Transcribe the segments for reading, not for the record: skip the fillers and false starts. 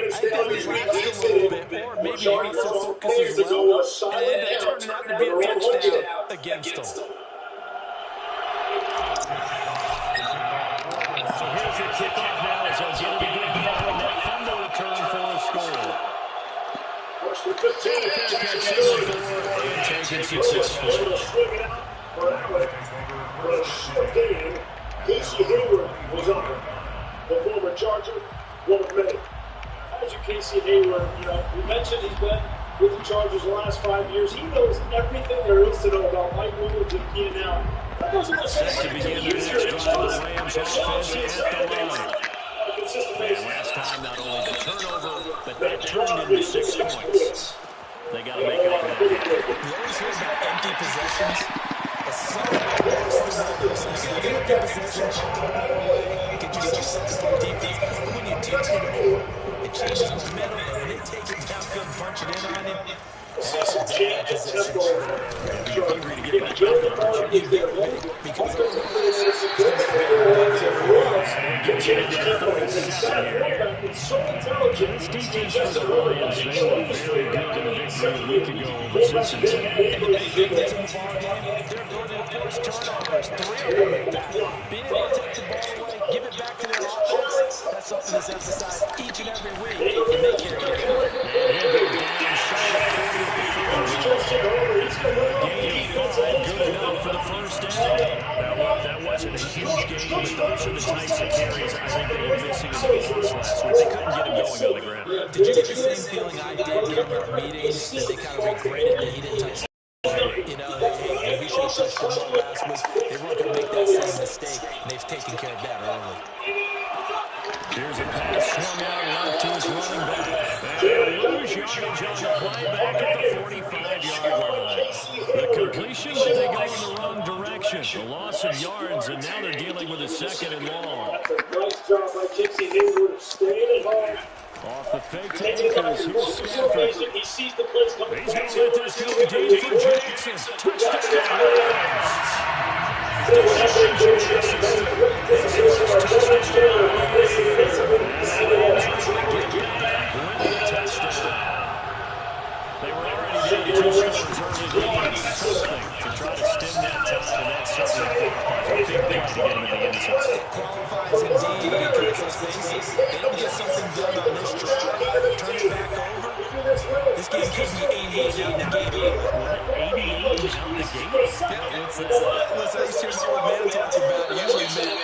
I think they relaxed a little bit, or maybe lost their focus as well, and it ended up turning out to be a touchdown against them. So here's the kickoff now as they'll get it again following that fumble return for a score. Fair catch signal for and taken successfully. For a short game, Casey Hayward was on it. The former Charger, one of many. How would you Casey Hayward? We mentioned he's been with the Chargers the last 5 years. He knows everything there is to know about Mike Williams and Keenan Allen. Set to begin the next drive of the Rams offense at the line. And last time, not only the turnover, but that turned into 6 points. They got to make up for that. You always hear about empty possessions. But some of the worst things you get an empty possession, you can just do something from defense. But when you do turn it over, it changes momentum, and when they take it downfield and punch it in on you, that's a bad possession. You're hungry to get back out there, aren't you? You better be, because This defense for the Lions, they were very good in a victory a week ago over Cincinnati. and the big difference in the ballgame, their ability to force turnovers, 3 of them at that. Being able to take the ball away, give it back to their offense, that's something that's emphasized each and every week, and they carry it out. And he'll go down shy of 40 at the 40. Gain of 5, good enough for the first down. Now, look, that wasn't a huge gain, but those are the types of carries I think they were missing in the loss last week. They couldn't get him going on the ground. Did you get the same feeling I did during our meetings, that they kind of regretted that he didn't touch the hey, he should have touched the ball last week. They weren't going to make that same mistake, and they've taken care of that early. Here's a pass swung out left to his running back. And lose yardage on the play back at the 45-yard line. The completion, but they go in the wrong direction. A loss of yards, and now they're dealing with a 2nd and long. Nice job by Casey Hayward of staying involved. Off the fake to Akers. Here's Stafford. He sees the place coming. He's going to let this go deep for Jackson. Touchdown, They were already down 2 scores early. They needed something to try to stem that tide, and that certainly qualifies a big play to get them in the end zone. It qualifies indeed, because let's face it, they don't get something done on this drive, turn it back over, this game could be 88 out the gate. 88 out the gate? Yeah, it's what I used to hear my old man talk about. It usually meant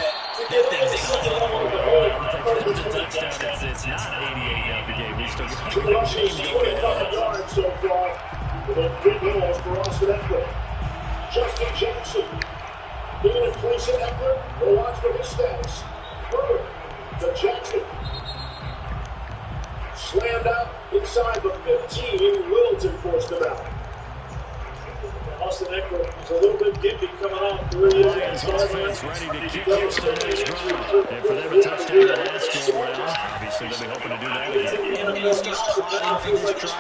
that thing's The touchdown, it's not 88 out the gate. We still got a chain going on. So far, with a big loss for Austin Eckler. Justin Jackson. Being in place of Eckler, we'll watch for his status. Third to Jackson. Slammed out inside the 15. Littleton forced him out. Austin Eckler is a little bit gimpy coming out. The Lions offense ready to kick off the next drive. And for them, a touchdown the last go around. Obviously, they'll be hoping to do that again. And when you start plotting for this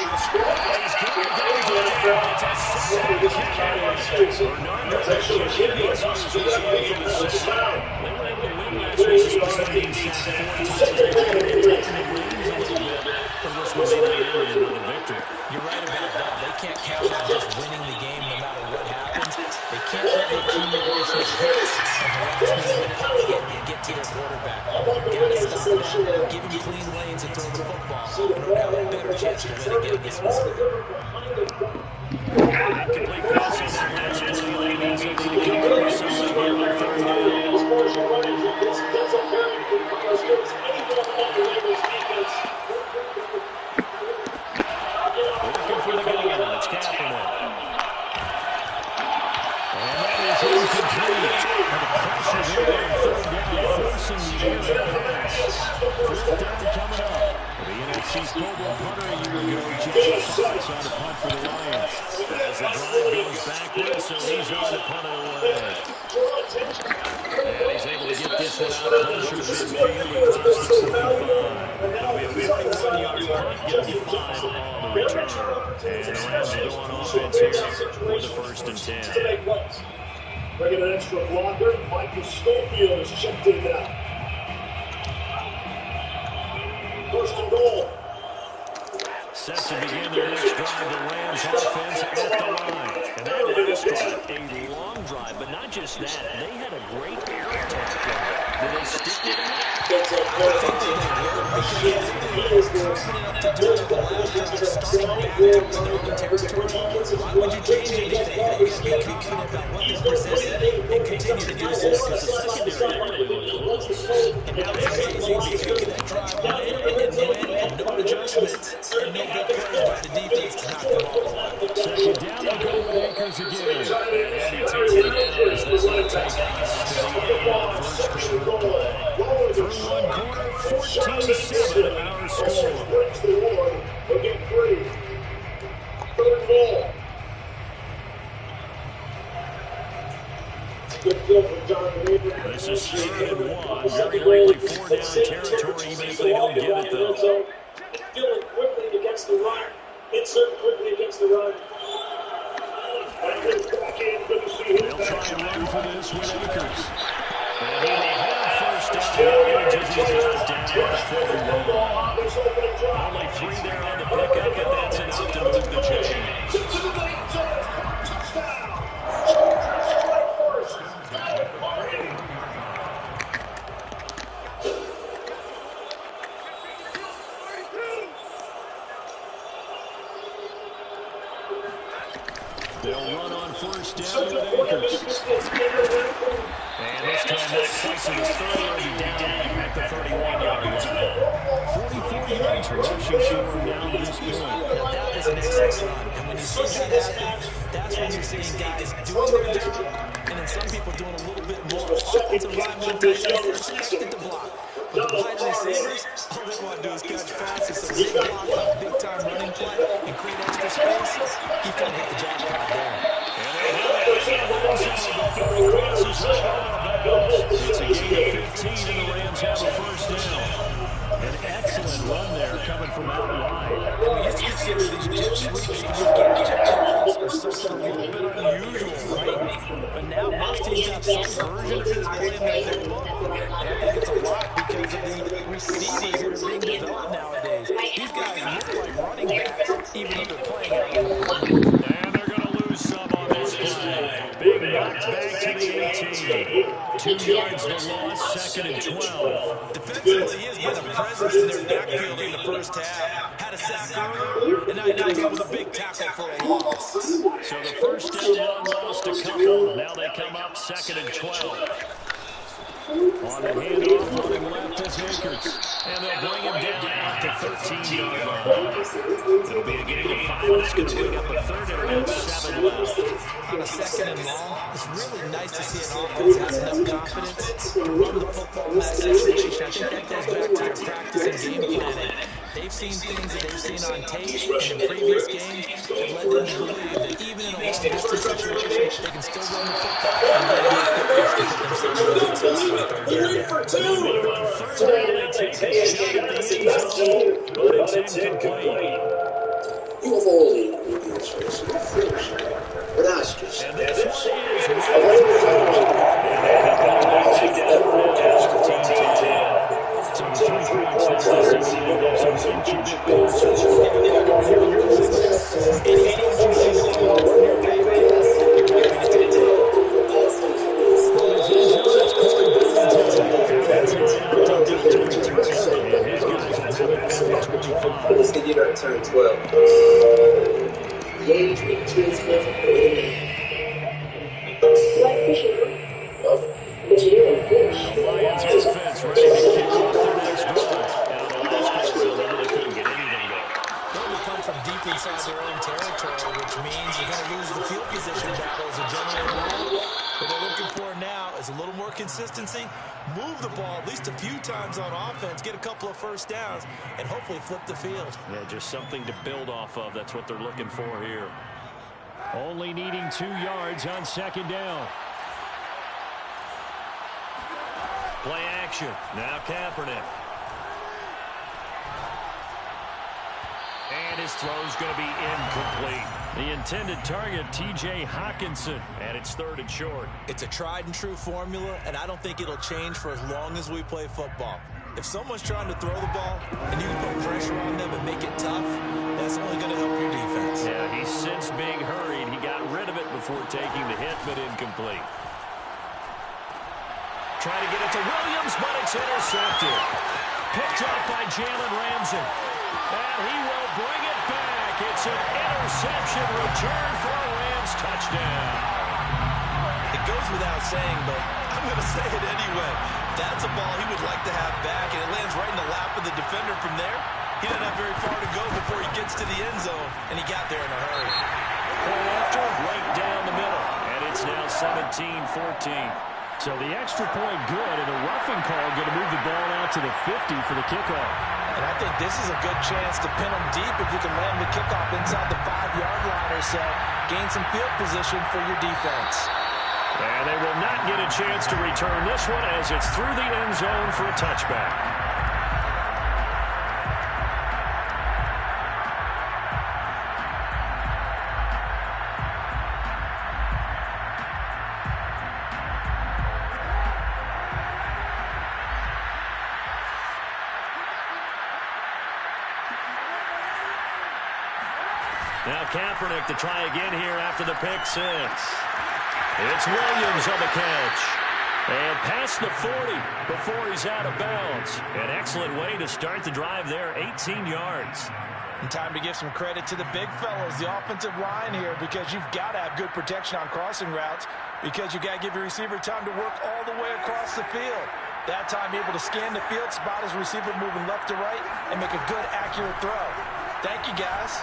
You're right about that. They can't count on just winning the game no matter what happens. They can't let the accumulation of hits and harassment get to their quarterback. Got to stop that. Give him clean lanes and throw the football. They'll have a better chance to win again this week. Complete pass on that last play. They need something to come up with something here on 3rd down. Looking for the gun. It's Kaepernick. And that is incomplete. And the pressure there on 3rd down, forcing the error pass. 4th down coming up. The NFC Super Bowl punter a year ago, Jeff Fox on a punt for the Lions. As the drive goes backwards, so he's on to punt it away. And he's able to get this one out closer to midfield across the 45. It'll be a 51-yard punt, get him 5 on the return. And the Rams will go on offense here with a 1st and 10. Bringing an extra blocker, Michael Schofield is checked in now. 1st and goal this offense at the line. And that last drive, a long drive, but not just that. They had a great air attack there. Did they stick with that? I think they will, because they were confident enough to do it on the last drive, starting back out to their own territory. Why would you change anything? You got to be confident about what they're presenting and continue to do so, because the secondary really looked close. And now it's amazing because that drive went, no adjustments, and no big plays by the defense to knock the ball away. Second down, they'll go with Akers again. And heavy taken down as this will take us to the end of the first quarter. Through one quarter, 14-7 our score. This is 3rd and 1. Very likely 4-down territory, even if they don't get it, though. Feeling quickly against the run. Insert quickly against the run. They'll try and run for this with Akers. And he will have first down. Just down at the 41. Only 3 there on the pickup, and that's enough to move the chains. They'll run on first down with Akers. And this time that place of the third will be down at the 31-yard line. 44 yards rushing for him down to this point. Now that was an excellent run. And when you see that happen, that's when you're seeing guys doing their job, and then some people doing a little bit more. Offensive linemen, they're expected to block. But the wide receivers, all they want to do is catch passes. So they block a big-time running play and create extra space. He kind of hit the jackpot there. It's a gain of 15, and the Rams have a first down. An excellent run there coming from out wide. We used to consider these jet sweeps through gadget calls or something a little bit unusual, right? But now most teams have some version of this play in their playbook. And I think it's a lot because of the receivers that are being developed nowadays. These guys look like running backs, even though they're playing out in the line. And they're going to lose some on this play. Big knocked back to the 18. 2 yards the loss, 2nd and 12. Defensively, he has been a presence in their backfield in the first half. Had a sack earlier, and now he comes up with a big tackle for a loss. So the first down run lost a couple. Now they come up 2nd and 12. On the handoff, running left is Akers. And they'll bring him down out to 13-yard line. It'll be a gain of 5. It's going to bring up a third and about 7 left. On a 2nd and long, it's really nice to see an offense has enough confidence to run the football in that situation. I think that goes back to their practice and game planning. They've seen things that they've seen on tape and in previous games that led them to believe that even in a long-distance situation, they can still run the football and get enough yards to put themselves in a successful third down. Third down, they take a shot at the end zone, but it's incomplete. You have all the ingredients for a finish, but ask yourself. And this one is so 3 points this season. Let's get you to turn 12. The age between 12 Lions defense ready to kick off their next drive. And on the last play, they really couldn't get anything going. They're going to come from deep inside their own territory, which means you're going to lose the field position battle as a general rule. What they're looking for now is a little more consistency, move the ball at least a few times on offense, get a couple of first downs, and hopefully flip the field. Yeah, just something to build off of. That's what they're looking for here. Only needing 2 yards on 2nd down. Play action. Now Kaepernick. And his throw's going to be incomplete. The intended target, T.J. Hockenson, and it's 3rd and short. It's a tried-and-true formula, and I don't think it'll change for as long as we play football. If someone's trying to throw the ball and you can put pressure on them and make it tough, that's only going to help your defense. Yeah, he sensed incomplete. Trying to get it to Williams, but it's intercepted. Picked up by Jalen Ramsey. And he will bring it back. It's an interception return for a Rams touchdown. It goes without saying, but I'm going to say it anyway. That's a ball he would like to have back, and it lands right in the lap of the defender from there. He doesn't have very far to go before he gets to the end zone, and he got there in a hurry. Point after, right down the middle. And it's now 17-14. So the extra point good, and the roughing call going to move the ball out to the 50 for the kickoff. And I think this is a good chance to pin them deep if you can land the kickoff inside the 5-yard line or so. Gain some field position for your defense. And they will not get a chance to return this one as it's through the end zone for a touchback. Now Kaepernick to try again here after the pick six. It's Williams on the catch. And past the 40 before he's out of bounds. An excellent way to start the drive there, 18 yards. And time to give some credit to the big fellas, the offensive line here, because you've got to have good protection on crossing routes, because you've got to give your receiver time to work all the way across the field. That time able to scan the field, spot his receiver moving left to right, and make a good, accurate throw. Thank you, guys.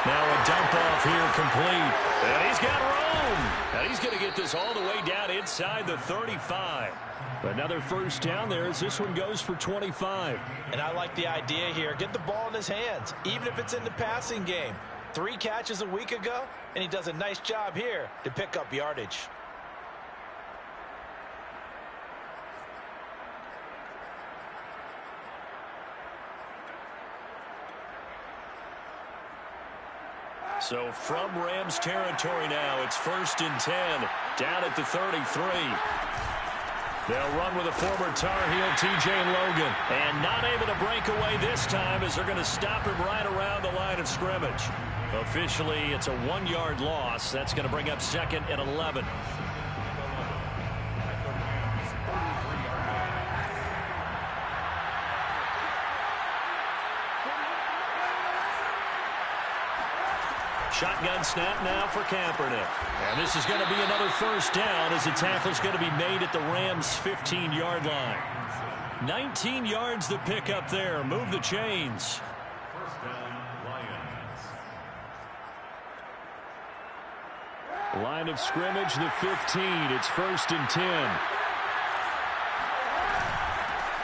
Now a dump-off here complete. And he's got room. And he's going to get this all the way down inside the 35. Another first down there as this one goes for 25. And I like the idea here. Get the ball in his hands, even if it's in the passing game. 3 catches a week ago, and he does a nice job here to pick up yardage. So from Rams territory now, it's 1st and 10, down at the 33. They'll run with a former Tar Heel, T.J. Logan. And not able to break away this time as they're going to stop him right around the line of scrimmage. Officially, it's a 1-yard loss. That's going to bring up 2nd and 11. Shotgun snap now for Kaepernick. And this is going to be another first down as the tackle's going to be made at the Rams' 15-yard line. 19 yards to pick up there. Move the chains. First down, Lions. Line of scrimmage, the 15. It's 1st and 10.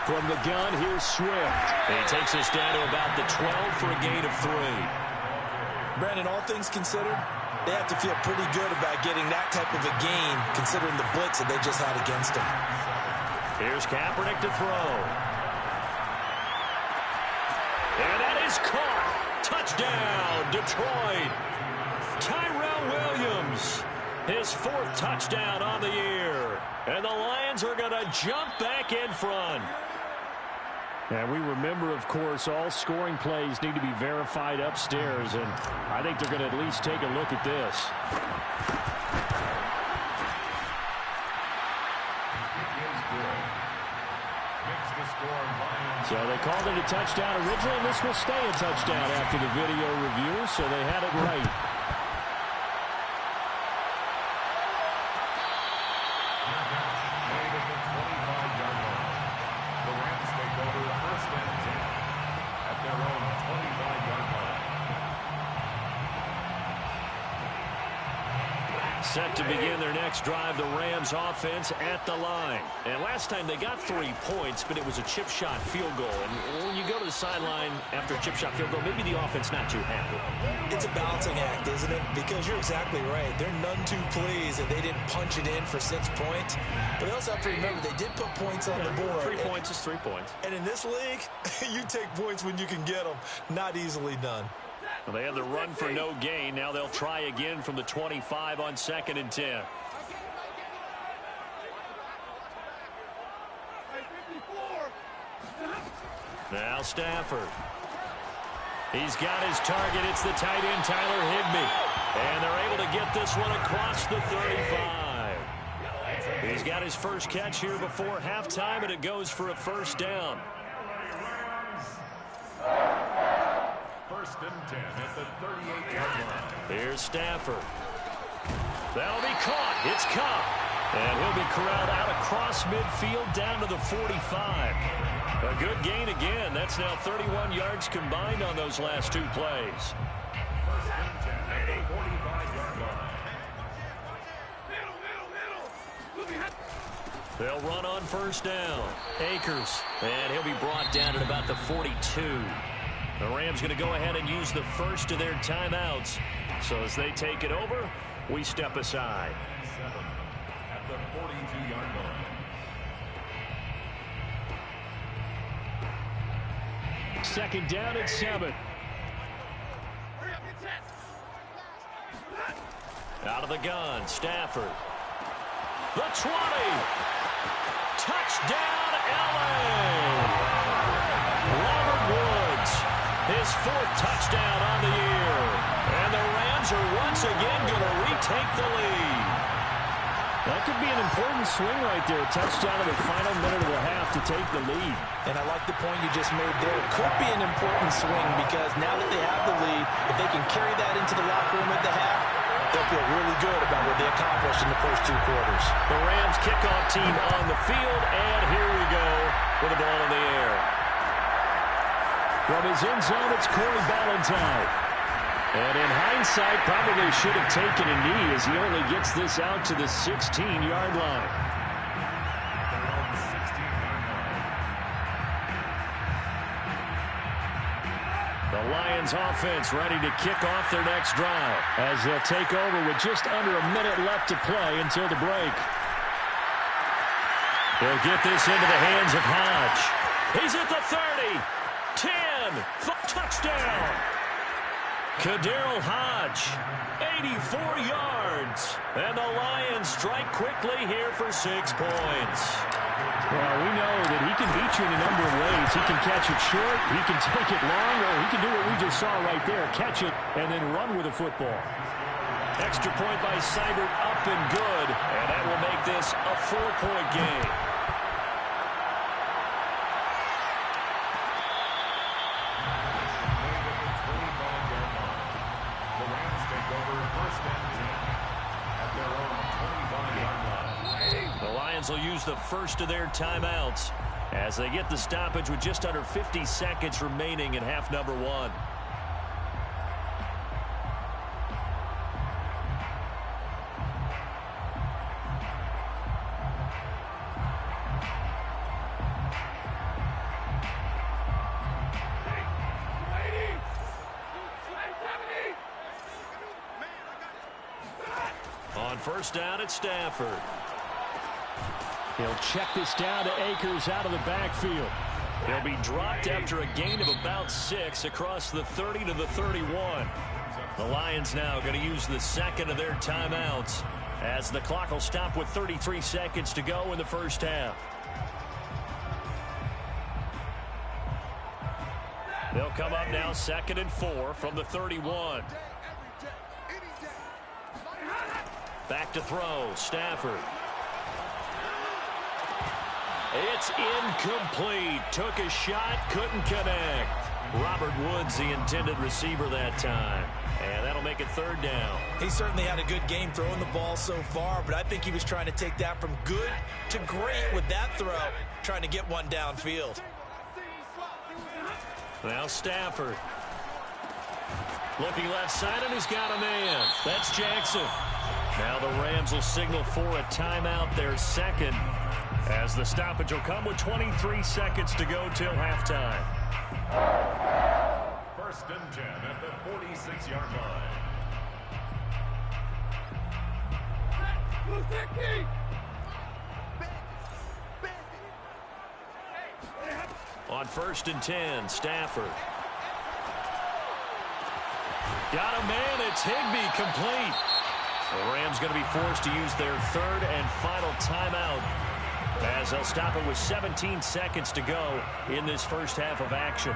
From the gun, here's Swift. He takes us down to about the 12 for a gain of 3. Brandon, all things considered, they have to feel pretty good about getting that type of a gain, considering the blitz that they just had against them. Here's Kaepernick to throw. And that is caught. Touchdown, Detroit. Tyrell Williams, his 4th touchdown on the year. And the Lions are going to jump back in front. And we remember, of course, all scoring plays need to be verified upstairs, and I think they're going to at least take a look at this. So they called it a touchdown originally, and this will stay a touchdown after the video review, so they had it right. Set to begin their next drive, the Rams offense at the line. And last time they got 3 points, but it was a chip shot field goal. And when you go to the sideline after a chip shot field goal, maybe the offense not too happy. It's a balancing act, isn't it? Because you're exactly right. They're none too pleased that they didn't punch it in for 6 points. But they also have to remember they did put points on the board. 3 points is 3 points. And in this league, you take points when you can get them. Not easily done. Well, they had the run for no gain. Now they'll try again from the 25 on 2nd and 10. Now Stafford. He's got his target. It's the tight end, Tyler Higbee. And they're able to get this one across the 35. He's got his first catch here before halftime, and it goes for a first down. First and 10 at the 38-yard line. Here's Stafford. That'll be caught. It's Kupp. And he'll be corralled out across midfield down to the 45. A good gain again. That's now 31 yards combined on those last two plays. First and 10 at the 45-yard line. They'll run on first down. Akers. And he'll be brought down at about the 42. The Rams going to go ahead and use the first of their timeouts. So as they take it over, we step aside. 7 at the 42-yard line. Second down at 7. Out of the gun, Stafford. The 20. Touchdown, LA. Robert Woods, his 4th touchdown on the year. And the Rams are once again going to retake the lead. That could be an important swing right there. Touchdown in the final minute of the half to take the lead. And I like the point you just made there. It could be an important swing because now that they have the lead, if they can carry that into the locker room at the half, they'll feel really good about what they accomplished in the first 2 quarters. The Rams kickoff team on the field, and here we go with the ball in the air. From his end zone, it's Corey Ballantyne. And in hindsight, probably should have taken a knee as he only gets this out to the 16-yard line. The Lions offense ready to kick off their next drive as they'll take over with just under a minute left to play until the break. They'll get this into the hands of Hodge. He's at the 30, 10, touchdown. KhaDarel Hodge, 84 yards. And the Lions strike quickly here for 6 points. Well, we know that he can beat you in a number of ways. He can catch it short, he can take it long, or he can do what we just saw right there, catch it and then run with the football. Extra point by Seibert, up and good. And that will make this a 4-point game. Will use the first of their timeouts as they get the stoppage with just under 50 seconds remaining in half number 1. On first down at Stafford. He'll check this down to Akers out of the backfield. He'll be dropped after a gain of about 6 across the 30 to the 31. The Lions now going to use the second of their timeouts as the clock will stop with 33 seconds to go in the first half. They'll come up now 2nd and 4 from the 31. Back to throw, Stafford. It's incomplete. Took a shot, couldn't connect. Robert Woods, the intended receiver that time. And that'll make it 3rd down. He certainly had a good game throwing the ball so far, but I think he was trying to take that from good to great with that throw, trying to get one downfield. Now Stafford. Looking left side, and he's got a man. That's Jackson. Now the Rams will signal for a timeout, their second, as the stoppage will come with 23 seconds to go till halftime. First and 10 at the 46-yard line. On 1st and 10, Stafford. Got a man, it's Higbee, complete. The Rams going to be forced to use their 3rd and final timeout as they'll stop it with 17 seconds to go in this first half of action.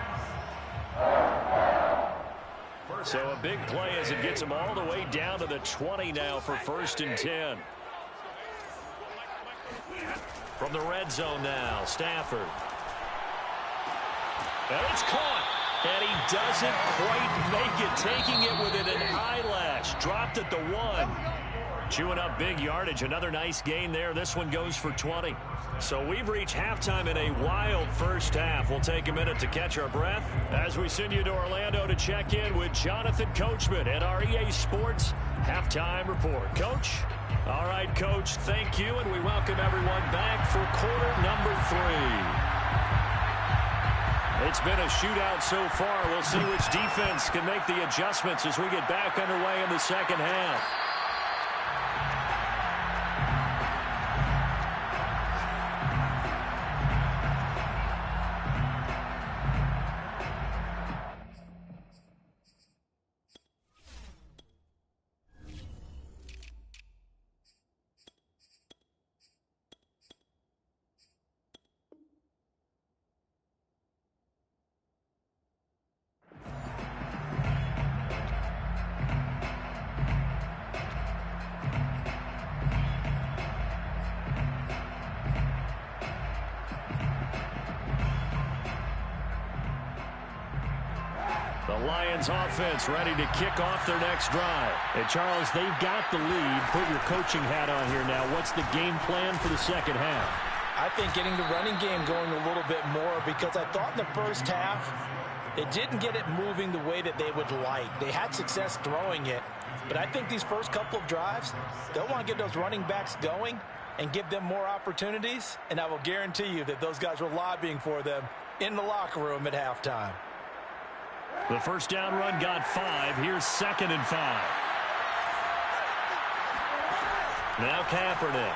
So a big play as it gets them all the way down to the 20 now for 1st and 10. From the red zone now, Stafford. And it's caught. And he doesn't quite make it, taking it within an eyelash. Dropped at the 1. Chewing up big yardage. Another nice gain there. This one goes for 20. So we've reached halftime in a wild first half. We'll take a minute to catch our breath as we send you to Orlando to check in with Jonathan Coachman at our EA Sports Halftime Report. Coach? All right, Coach, thank you, and we welcome everyone back for quarter number 3. It's been a shootout so far. We'll see which defense can make the adjustments as we get back underway in the second half. The Lions offense ready to kick off their next drive. Hey, Charles, they've got the lead. Put your coaching hat on here now. What's the game plan for the second half? I think getting the running game going a little bit more, because I thought in the first half they didn't get it moving the way that they would like. They had success throwing it, but I think these first couple of drives, they'll want to get those running backs going and give them more opportunities, and I will guarantee you that those guys were lobbying for them in the locker room at halftime. The first down run got 5. Here's 2nd and 5. Now Kaepernick.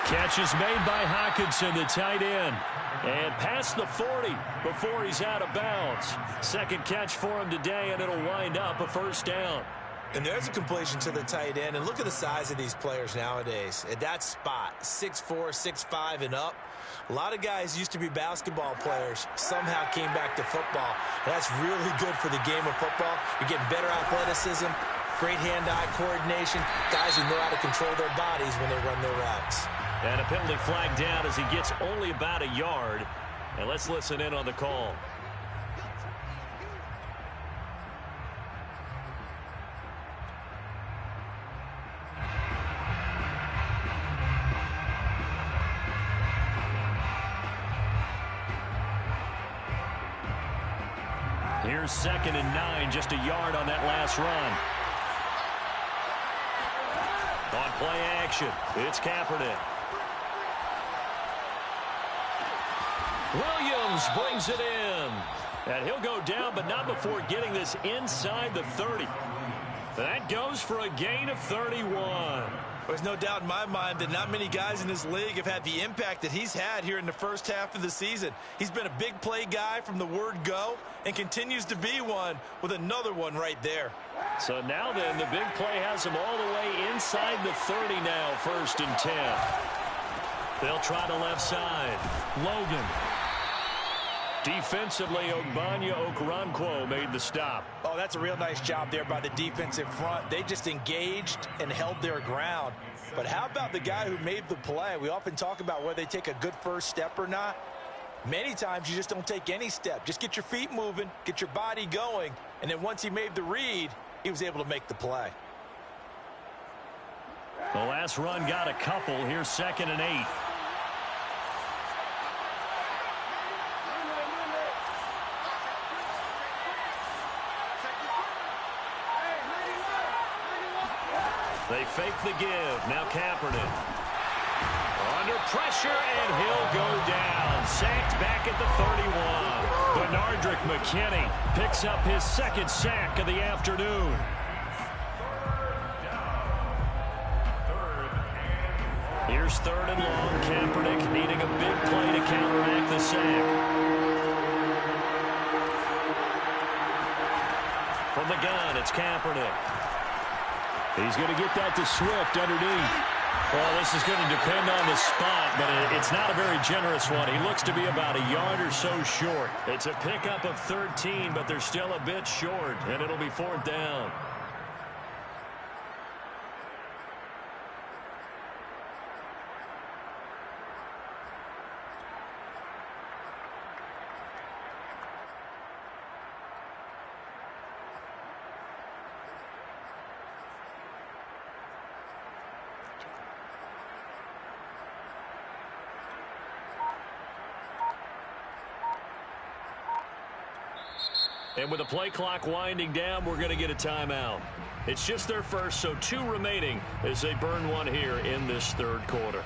Catch is made by Hockenson, the tight end. And past the 40 before he's out of bounds. Second catch for him today, and it'll wind up a first down. And there's a completion to the tight end. And look at the size of these players nowadays. At that spot, 6'4", 6'5", and up. A lot of guys used to be basketball players, somehow came back to football. And that's really good for the game of football. You're getting better athleticism, great hand-eye coordination, guys who know how to control their bodies when they run their routes. And a penalty flag down as he gets only about a yard. And let's listen in on the call. Here's 2nd and 9, just a yard on that last run. On play action, it's Kaepernick. Williams brings it in. And he'll go down, but not before getting this inside the 30. That goes for a gain of 31. There's no doubt in my mind that not many guys in this league have had the impact that he's had here in the first half of the season. He's been a big play guy from the word go and continues to be one with another one right there. So now then, the big play has him all the way inside the 30 now, 1st and 10. They'll try the left side. Logan. Defensively, Ogbanya Okoronkwo made the stop. Oh, that's a real nice job there by the defensive front. They just engaged and held their ground. But how about the guy who made the play? We often talk about whether they take a good first step or not. Many times you just don't take any step. Just get your feet moving, get your body going, and then once he made the read, he was able to make the play. The last run got a couple. Here's 2nd and 8. They fake the give. Now Kaepernick. Under pressure, and he'll go down. Sacked back at the 31. Benardrick McKinney picks up his 2nd sack of the afternoon. Here's 3rd and long. Kaepernick needing a big play to counteract the sack. From the gun, it's Kaepernick. He's going to get that to Swift underneath. Well, this is going to depend on the spot, but it's not a very generous one. He looks to be about a yard or so short. It's a pickup of 13, but they're still a bit short, and it'll be 4th down. And with the play clock winding down, we're going to get a timeout. It's just their first, so 2 remaining as they burn one here in this 3rd quarter.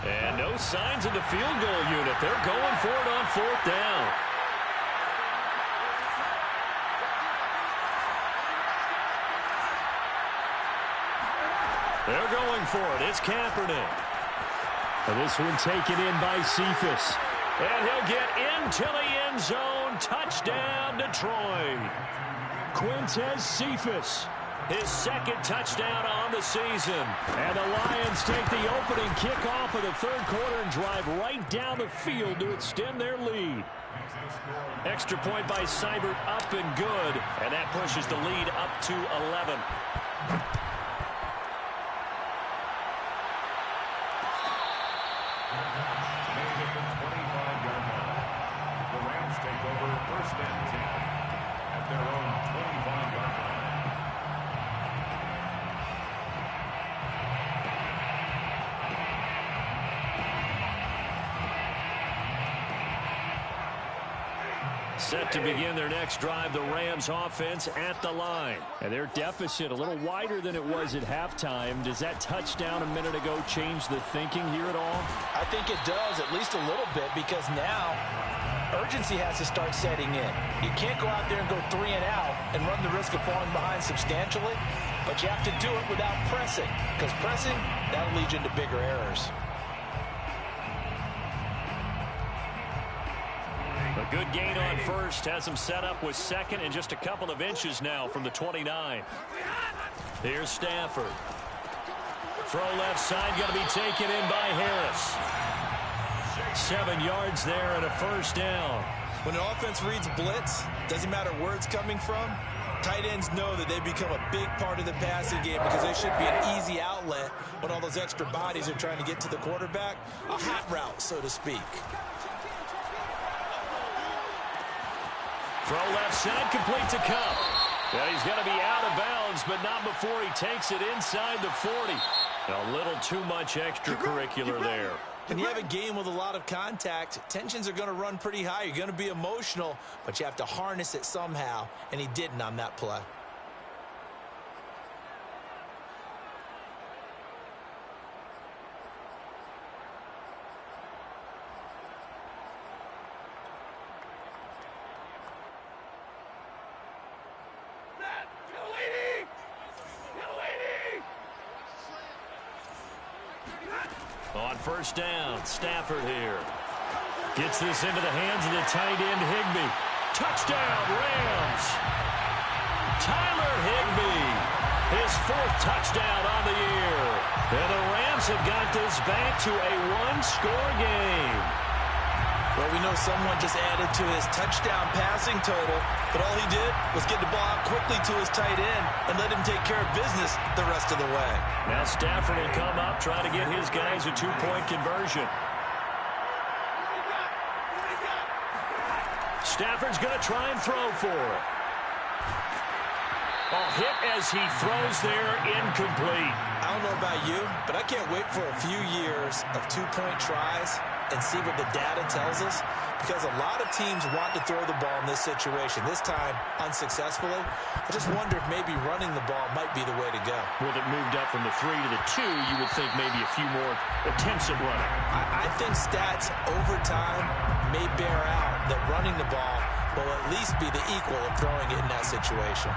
And no signs of the field goal unit. They're going for it on 4th down. They're going for it. It's Kaepernick. And this one taken in by Cephus. And he'll get into the end zone. Touchdown, Detroit. Quintez Cephus, his 2nd touchdown on the season. And the Lions take the opening kickoff of the 3rd quarter and drive right down the field to extend their lead. Extra point by Seibert, up and good. And that pushes the lead up to 11. Set to begin their next drive, the Rams offense at the line. And their deficit a little wider than it was at halftime. Does that touchdown a minute ago change the thinking here at all? I think it does, at least a little bit, because now urgency has to start setting in. You can't go out there and go 3 and out and run the risk of falling behind substantially, but you have to do it without pressing, because pressing, that'll lead you into bigger errors. A good gain on first has him set up with 2nd and just a couple of inches now from the 29. Here's Stafford. Throw left side, going to be taken in by Harris. 7 yards there and a 1st down. When an offense reads blitz, doesn't matter where it's coming from, tight ends know that they become a big part of the passing game because they should be an easy outlet when all those extra bodies are trying to get to the quarterback. A hot route, so to speak. Throw left side, complete to Kupp. Yeah, he's going to be out of bounds, but not before he takes it inside the 40. A little too much extracurricular there. When you have a game with a lot of contact, tensions are going to run pretty high. You're going to be emotional, but you have to harness it somehow, and he didn't on that play. On 1st down, Stafford here. Gets this into the hands of the tight end, Higbee. Touchdown, Rams! Tyler Higbee, his 4th touchdown on the year. And the Rams have got this back to a 1-score game. Well, we know someone just added to his touchdown passing total, but all he did was get the ball out quickly to his tight end and let him take care of business the rest of the way. Now Stafford will come up, try to get his guys a 2-point conversion. Stafford's going to try and throw for it. A hit as he throws there, incomplete. I don't know about you, but I can't wait for a few years of 2-point tries and see what the data tells us, because a lot of teams want to throw the ball in this situation, this time unsuccessfully. I just wonder if maybe running the ball might be the way to go. Well, it moved up from the 3 to the 2. You would think maybe a few more attempts at running. I think stats over time may bear out that running the ball will at least be the equal of throwing it in that situation.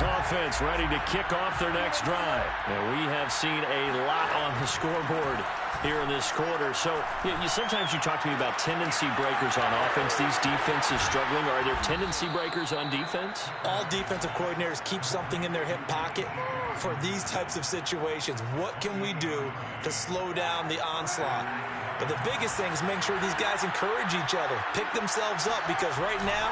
Offense ready to kick off their next drive. And we have seen a lot on the scoreboard here in this quarter. So sometimes you talk to me about tendency breakers on offense. These defenses struggling. Are there tendency breakers on defense? All defensive coordinators keep something in their hip pocket for these types of situations. What can we do to slow down the onslaught? But the biggest thing is make sure these guys encourage each other, pick themselves up, because right now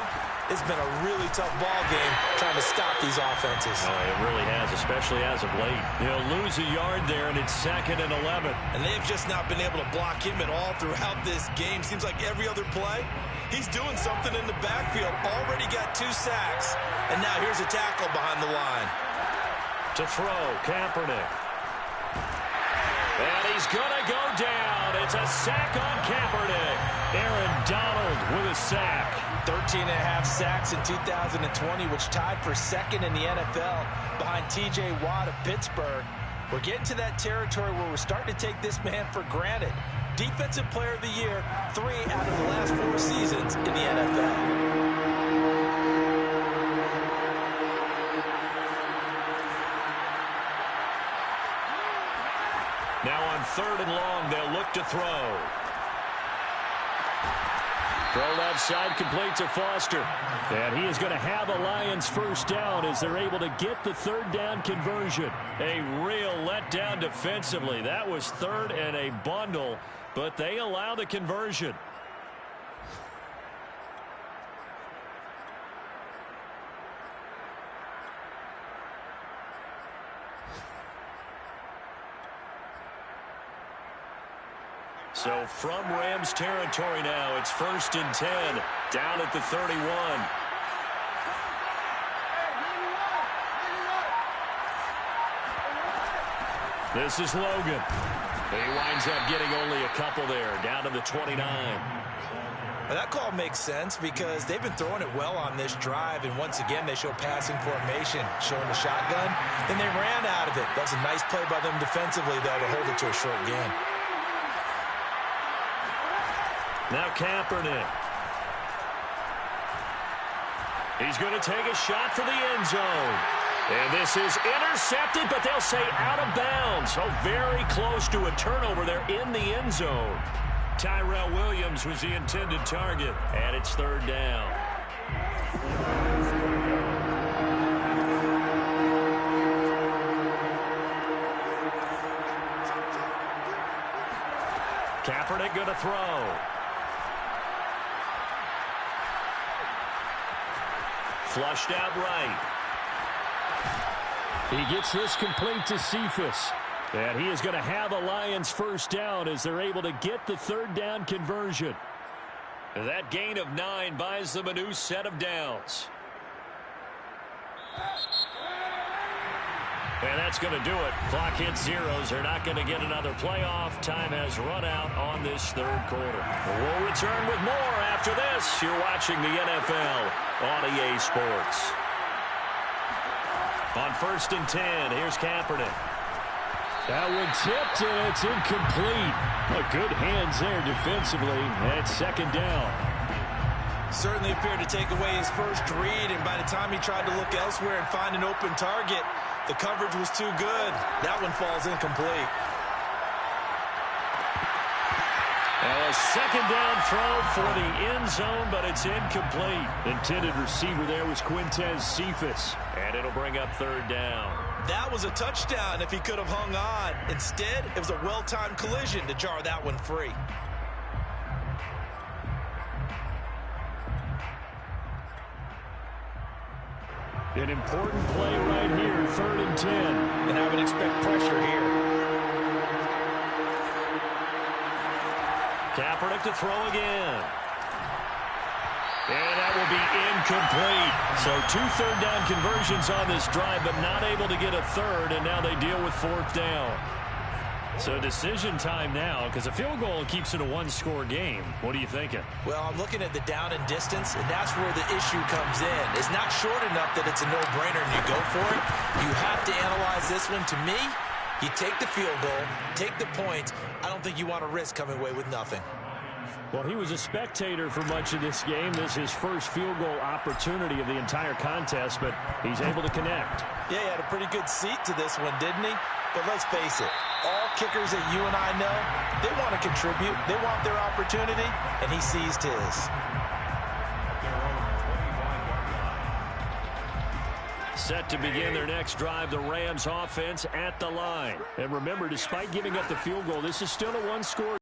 it's been a really tough ball game trying to stop these offenses. Oh, it really has, especially as of late. He'll lose a yard there, and it's 2nd and 11. And they've just not been able to block him at all throughout this game. Seems like every other play, he's doing something in the backfield. Already got 2 sacks. And now here's a tackle behind the line. To throw, Kaepernick. And he's going to go down. It's a sack on Kaepernick. Aaron Donald with a sack. 13.5 sacks in 2020, which tied for 2nd in the NFL behind T.J. Watt of Pittsburgh. We're getting to that territory where we're starting to take this man for granted. Defensive Player of the Year, 3 out of the last 4 seasons in the NFL. Now on 3rd and long, they'll look to throw. Throw left side, complete to Foster. And he is going to have a Lions first down as they're able to get the 3rd down conversion. A real letdown defensively. That was 3rd and a bundle, but they allow the conversion. So from Rams territory now, it's 1st and 10, down at the 31. This is Logan. He winds up getting only a couple there, down to the 29. Well, that call makes sense because they've been throwing it well on this drive, and once again they show passing formation, showing the shotgun, and they ran out of it. That's a nice play by them defensively, though, to hold it to a short gain. Now Kaepernick. He's going to take a shot for the end zone. And this is intercepted, but they'll say out of bounds. So very close to a turnover there in the end zone. Tyrell Williams was the intended target, and it's 3rd down. Kaepernick going to throw. Flushed out right. He gets this complete to Cephas. And he is going to have a Lions first down as they're able to get the 3rd down conversion. That gain of 9 buys them a new set of downs. And that's going to do it. Clock hits zeros. They're not going to get another playoff. Time has run out on this 3rd quarter. We'll return with more after this. You're watching the NFL on EA Sports. On 1st and 10, here's Kaepernick. That one tipped, and it's incomplete. Good hands there defensively, and it's 2nd down. Certainly appeared to take away his first read, and by the time he tried to look elsewhere and find an open target, the coverage was too good. That one falls incomplete. A 2nd down throw for the end zone, but it's incomplete. Intended receiver there was Quintez Cephas, and it'll bring up 3rd down. That was a touchdown if he could have hung on. Instead, it was a well-timed collision to jar that one free. An important play right here, 3rd and 10. And I would expect pressure here. Kaepernick to throw again. And that will be incomplete. So 2 third down conversions on this drive, but not able to get a 3rd, and now they deal with 4th down. So decision time now, because a field goal keeps it a 1-score game. What are you thinking? Well, I'm looking at the down and distance, and that's where the issue comes in. It's not short enough that it's a no-brainer and you go for it. You have to analyze this one. To me, you take the field goal, take the points. I don't think you want to risk coming away with nothing. Well, he was a spectator for much of this game. This is his first field goal opportunity of the entire contest, but he's able to connect. Yeah, he had a pretty good seat to this one, didn't he? But let's face it, all kickers that you and I know, they want to contribute. They want their opportunity, and he seized his. Set to begin their next drive, the Rams offense at the line. And remember, despite giving up the field goal, this is still a one-score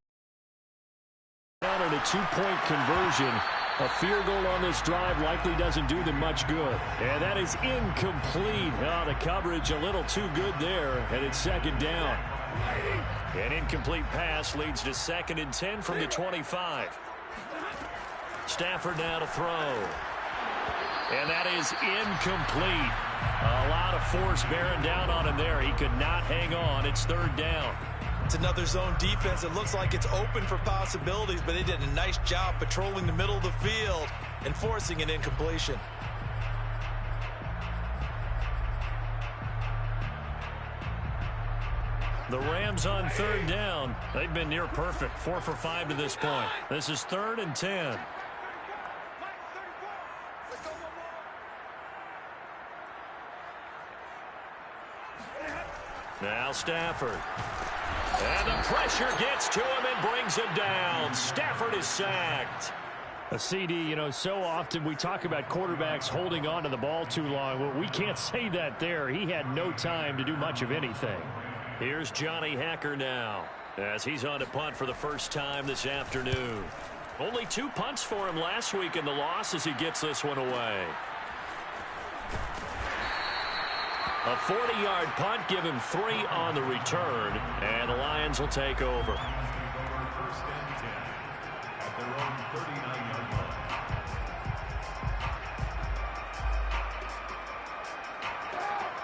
down and a two-point conversion. A field goal on this drive likely doesn't do them much good. And that is incomplete. Oh, the coverage a little too good there, and it's second down. An incomplete pass leads to 2nd and 10 from the 25. Stafford now to throw. And that is incomplete. A lot of force bearing down on him there. He could not hang on. It's 3rd down. It's another zone defense. It looks like it's open for possibilities, but they did a nice job patrolling the middle of the field and forcing an incompletion. The Rams on 3rd down. They've been near perfect. 4 for 5 to this point. This is 3rd and 10. Now Stafford. And the pressure gets to him and brings him down. Stafford is sacked. A CD, so often we talk about quarterbacks holding on to the ball too long. Well, we can't say that there. He had no time to do much of anything. Here's Johnny Hacker now as he's on to punt for the first time this afternoon. Only 2 punts for him last week in the loss as he gets this one away. A 40-yard punt, give him 3 on the return, and the Lions will take over. First and 10 at their own 39-yard line.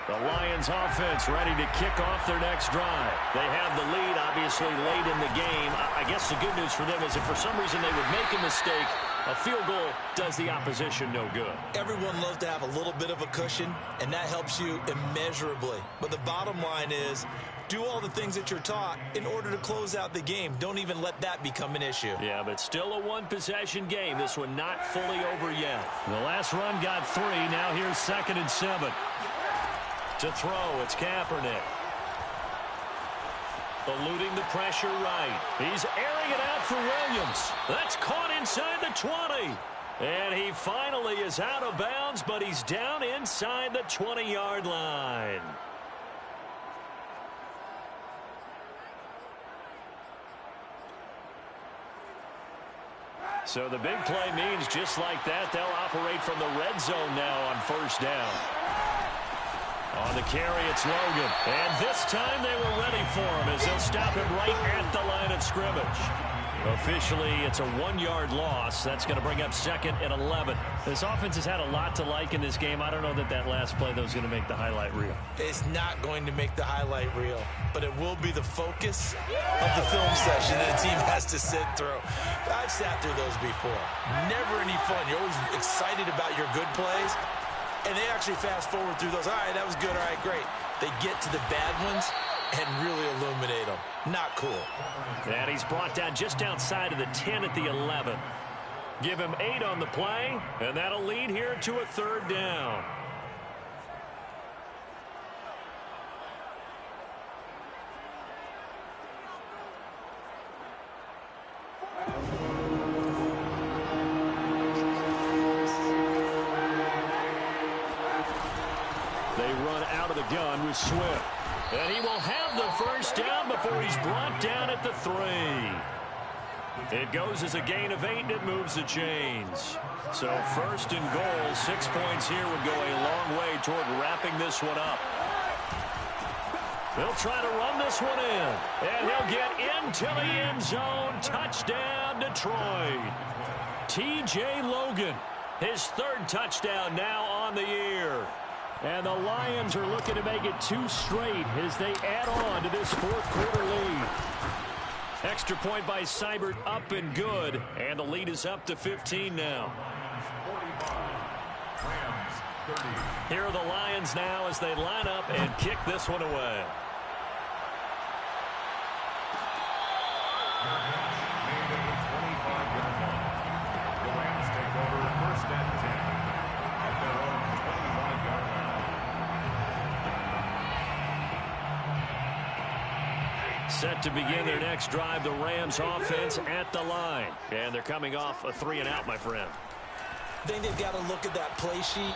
The Lions offense ready to kick off their next drive. They have the lead, obviously, late in the game. I guess the good news for them is if for some reason they would make a mistake, a field goal does the opposition no good. Everyone loves to have a little bit of a cushion, and that helps you immeasurably. But the bottom line is, do all the things that you're taught in order to close out the game. Don't even let that become an issue. Yeah, but still a one-possession game. This one not fully over yet. The last run got 3. Now here's 2nd and 7. To throw, it's Kaepernick. Eluding the pressure right. He's airing it out for Williams. That's caught inside the 20. And he finally is out of bounds, but he's down inside the 20-yard line. So the big play means just like that, they'll operate from the red zone now on 1st down. On the carry, it's Logan. And this time they were ready for him as they'll stop him right at the line of scrimmage. Officially, it's a 1-yard loss. That's going to bring up 2nd and 11. This offense has had a lot to like in this game. I don't know that last play, though, is going to make the highlight reel. It's not going to make the highlight reel, but it will be the focus of the film session that a team has to sit through. I've sat through those before. Never any fun. You're always excited about your good plays, and they actually fast forward through those. All right, that was good. All right, great. They get to the bad ones and really illuminate them. Not cool. And he's brought down just outside of the 10 at the 11. Give him 8 on the play, and that'll lead here to a 3rd down. They run out of the gun with Swift. And he will have the first down before he's brought down at the 3. It goes as a gain of 8, and it moves the chains. So 1st and goal, 6 points here would go a long way toward wrapping this one up. They'll try to run this one in. And he'll get into the end zone. Touchdown, Detroit. T.J. Logan, his 3rd touchdown now on the year. And the Lions are looking to make it 2 straight as they add on to this 4th quarter lead. Extra point by Seibert, up and good. And the lead is up to 15 now. 45, Rams 30. Here are the Lions now as they line up and kick this one away. Made at the 25-yard Set to begin their next drive, the Rams offense at the line. And they're coming off a 3-and-out, my friend. I think they've got to look at that play sheet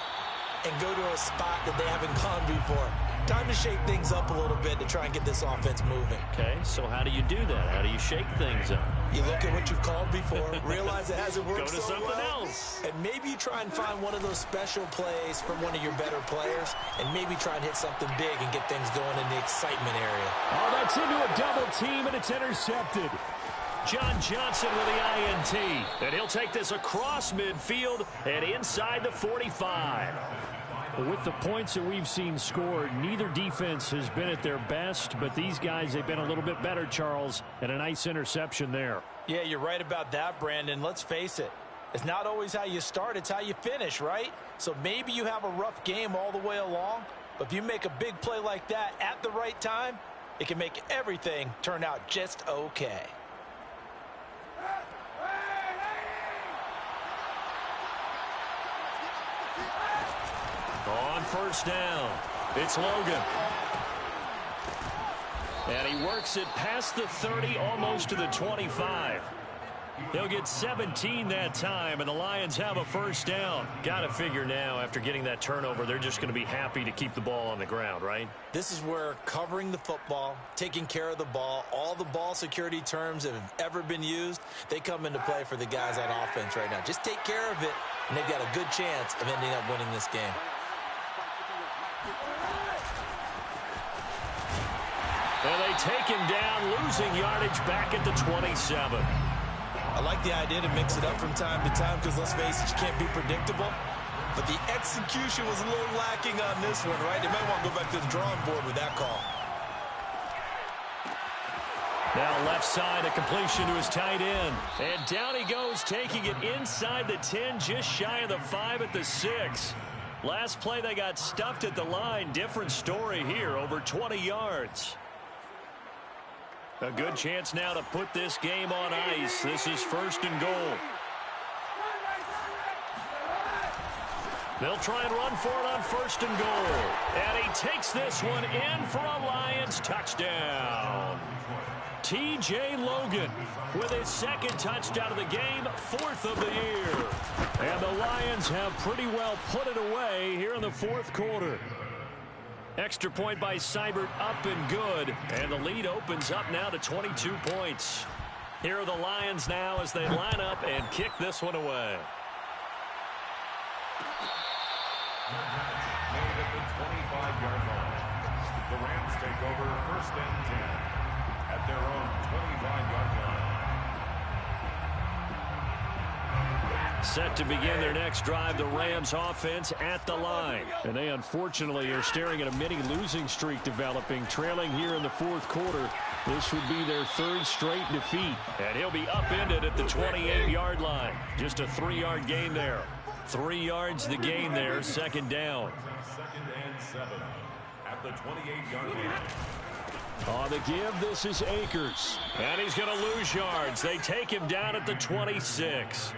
and go to a spot that they haven't gone before. Time to shake things up a little bit to try and get this offense moving. Okay, so how do you do that? How do you shake things up? You look at what you've called before, realize it hasn't worked Go to so something well, else. and maybe you try and find one of those special plays from one of your better players, and maybe try and hit something big and get things going in the excitement area. Oh, that's into a double team, and it's intercepted. John Johnson with the INT, and he'll take this across midfield and inside the 45. With the points that we've seen scored, neither defense has been at their best, but these guys, they've been a little bit better, Charles, and a nice interception there. Yeah, you're right about that, Brandon. Let's face it. It's not always how you start, it's how you finish, right? So maybe you have a rough game all the way along, but if you make a big play like that at the right time, it can make everything turn out just okay. On first down, it's Logan. And he works it past the 30, almost to the 25. He'll get 17 that time, and the Lions have a first down. Got to figure now, after getting that turnover, they're just going to be happy to keep the ball on the ground, right? This is where covering the football, taking care of the ball, all the ball security terms that have ever been used, they come into play for the guys on offense right now. Just take care of it, and they've got a good chance of ending up winning this game. And they take him down, losing yardage back at the 27. I like the idea to mix it up from time to time because, let's face it, you can't be predictable. But the execution was a little lacking on this one, right? They might want to go back to the drawing board with that call. Now left side, a completion to his tight end. And down he goes, taking it inside the 10, just shy of the 5 at the 6. Last play, they got stuffed at the line. Different story here, over 20 yards. A good chance now to put this game on ice. This is first and goal. They'll try and run for it on first and goal. And he takes this one in for a Lions touchdown. T.J. Logan with his second touchdown of the game, 4th of the year. And the Lions have pretty well put it away here in the 4th quarter. Extra point by Seibert, up and good. And the lead opens up now to 22 points. Here are the Lions now as they line up and kick this one away. Made at the 25-yard line. The Rams take over first and 10 at their own 25-yard line. Set to begin their next drive, the Rams offense at the line. And they unfortunately are staring at a mini losing streak developing, trailing here in the 4th quarter. This would be their 3rd straight defeat. And he'll be upended at the 28-yard line. Just a 3-yard gain there. 3 yards the gain there, second down. 2nd and 7 at the 28-yard line. On the give, this is Akers. And he's going to lose yards. They take him down at the 26.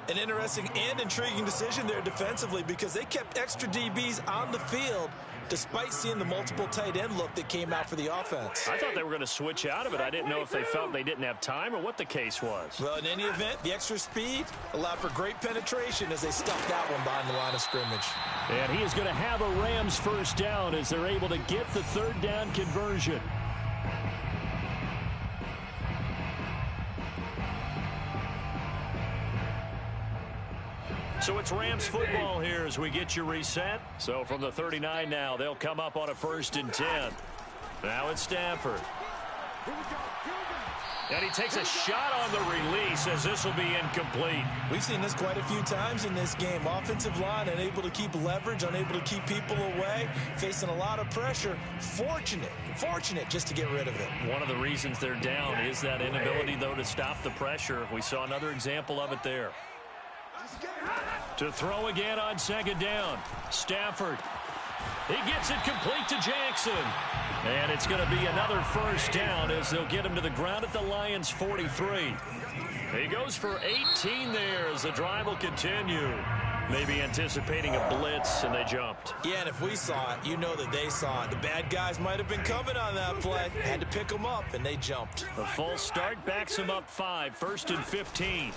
An interesting and intriguing decision there defensively because they kept extra DBs on the field despite seeing the multiple tight end look that came out for the offense. I thought they were going to switch out of it. I didn't know if they felt they didn't have time or what the case was. Well, in any event, the extra speed allowed for great penetration as they stuffed that one behind the line of scrimmage. And he is going to have a Rams first down as they're able to get the 3rd down conversion. So it's Rams football here as we get you reset. So from the 39 now, they'll come up on a 1st and 10. Now it's Stafford. And he takes a shot on the release as this will be incomplete. We've seen this quite a few times in this game. Offensive line unable to keep leverage, unable to keep people away, facing a lot of pressure. Fortunate just to get rid of it. One of the reasons they're down is that inability, though, to stop the pressure. We saw another example of it there. To throw again on 2nd down. Stafford. He gets it complete to Jackson. And it's going to be another first down as they'll get him to the ground at the Lions 43. He goes for 18 there as the drive will continue. Maybe anticipating a blitz, and they jumped. Yeah, and if we saw it, you know that they saw it. The bad guys might have been coming on that play. Had to pick them up, and they jumped. A false start backs them up 5, 1st and 15.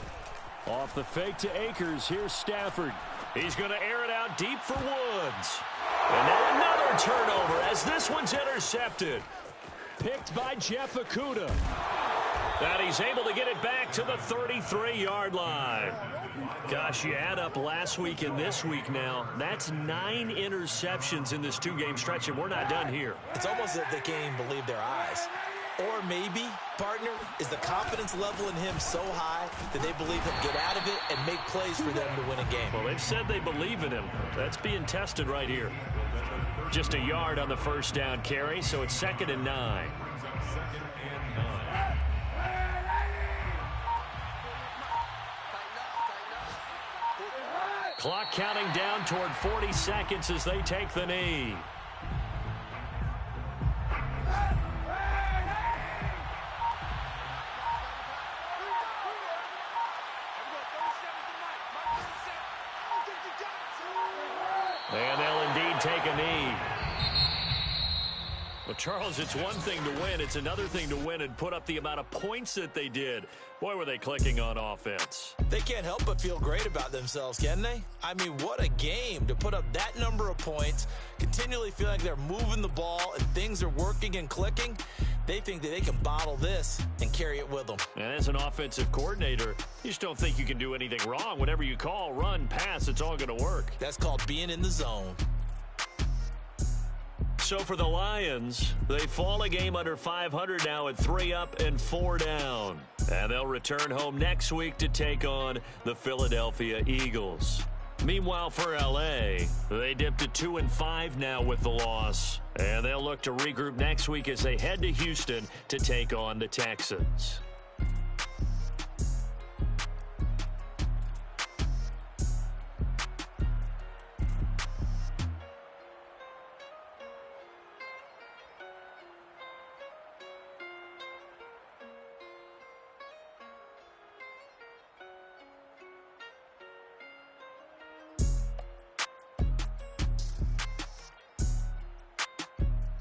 Off the fake to Akers, here's Stafford. He's going to air it out deep for Woods. And now another turnover as this one's intercepted. Picked by Jeff Okudah. And he's able to get it back to the 33-yard line. Gosh, you add up last week and this week now. That's 9 interceptions in this 2-game stretch, and we're not done here. It's almost as if they can't even believe their eyes. Or maybe, partner, is the confidence level in him so high that they believe he'll get out of it and make plays for them to win a game. Well, they've said they believe in him. That's being tested right here. Just a yard on the first down carry, so it's 2nd and 9. Clock counting down toward 40 seconds as they take the knee. And they'll indeed take a knee. Well, Charles, it's one thing to win. It's another thing to win and put up the amount of points that they did. Boy, were they clicking on offense. They can't help but feel great about themselves, can they? I mean, what a game to put up that number of points, continually feel like they're moving the ball and things are working and clicking. They think that they can bottle this and carry it with them. And as an offensive coordinator, you just don't think you can do anything wrong. Whatever you call, run, pass, it's all going to work. That's called being in the zone. So for the Lions, they fall a game under 500 now at 3 up and 4 down. And they'll return home next week to take on the Philadelphia Eagles. Meanwhile, for L.A., they dipped to 2 and 5 now with the loss. And they'll look to regroup next week as they head to Houston to take on the Texans.